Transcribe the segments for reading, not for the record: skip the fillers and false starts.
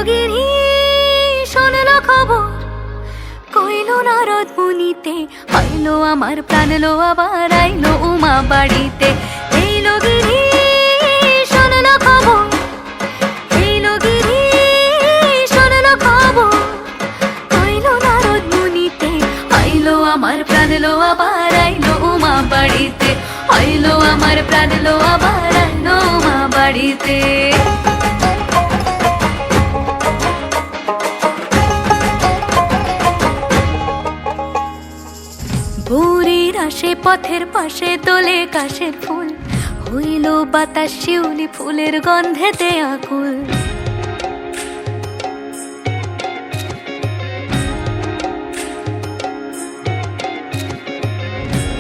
গিরি শোনলো খবর, কইলো নারদ মুনিতে, আইলো আমার প্রাণ লো আবার আইলো উমা বাড়িতে। এইলো গিরি শোনলো খবর, এইলো গিরি শোনলো খবর, কইলো নারদ মুনিতে, আইলো আমার প্রাণ লো আবার আইলো উমা বাড়িতে, আইলো আমার প্রাণ লো আবার আইলো উমা বাড়িতে। ভোরের আসে পথের পাশে তোলে কাশের ফুল, হইল বাতাস শিউলি ফুলের গন্ধেতে আকুল।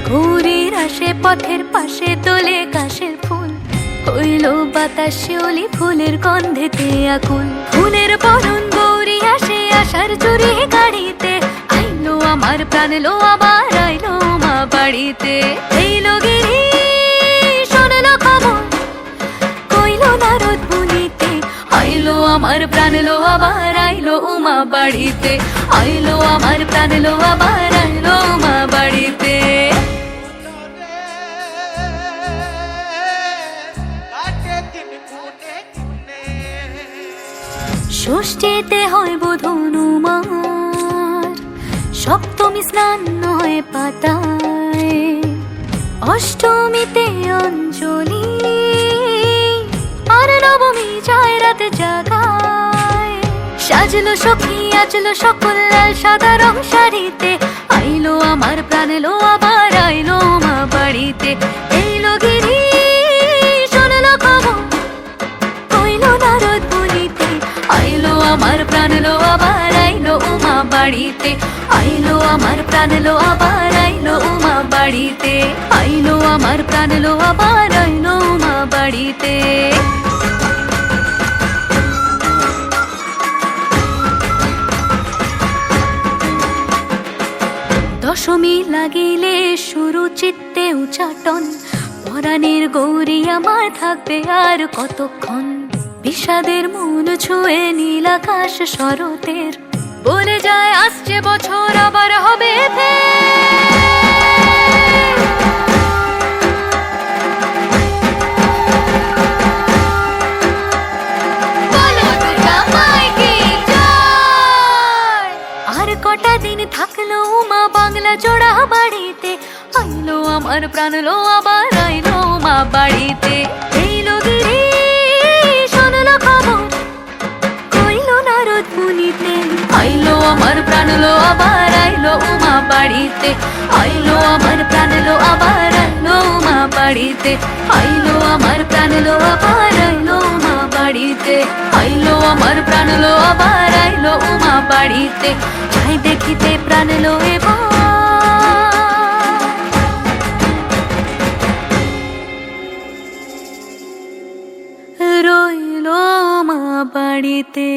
ভোরের আসে পথের পাশে তোলে কাশের ফুল, হইল বাতাস শিউলি ফুলের গন্ধেতে আকুল। ফুলের বরণ গৌরী আসে আশার চুরি গাড়িতে, আইলো আমার প্রাণ লো আবার আইলো মা বাড়িতে। এইলো গিরি শোনলো খবর, কইলো নারদ মুনিতে, আইলো আমার প্রাণ লো আবার আইলো উমা বাড়িতে, আইলো আমার প্রাণ লো আবার আইলো উমা বাড়িতে। ষষ্ঠীতে হয় বোধনুমার, সপ্তমী স্নান হয় পাতায়, অষ্টমীতে অঞ্জলি, আর নবমী যায় রাতে জাগায়। সাজলো সখী আজলো সকল লাল সাদা রং শাড়িতে, আইলো আমার প্রাণ লো আবার আইলো মা বাড়িতে। এইলো গিরি শোনলো খবর, কইলো নারদ মুনিতে, আইলো আমার প্রাণ লো আবার আইলো উমা বাড়িতে, আইলো আমার প্রাণ লো আবার আইলো উমা বাড়িতে, আইলো আমার প্রাণ লো আবার আইলো উমা বাড়িতে। দশমী লাগিলে শুরু চিত্তে উচাটন, পরাণের গৌরী আমার থাকবে আর কতক্ষণ। বিষাদের মন ছুঁয়ে নীল আকাশ শরতের, বলে যায় আসছে বছর আবার হবে আর কটা দিন থাকলো মা বাংলা জোড়া বাড়িতে, আইলো আমার প্রাণ লো আবার আইলো মা বাড়িতে। এইলো গিরি শোনলো খবর, কইলো নারদ মুনিতে, আইলো আমার প্রাণ লো আবার আইলো উমা বাড়িতে, আইলো আমার প্রাণ লো আবার আইলো উমা বাড়িতে, আইলো আমার প্রাণ লো আবার আইলো উমা বাড়িতে, আইলো আমার প্রাণ লো আবার আইলো উমা বাড়িতে। যাই দেখিতে প্রাণ লো এবার রইলো মা বাড়িতে।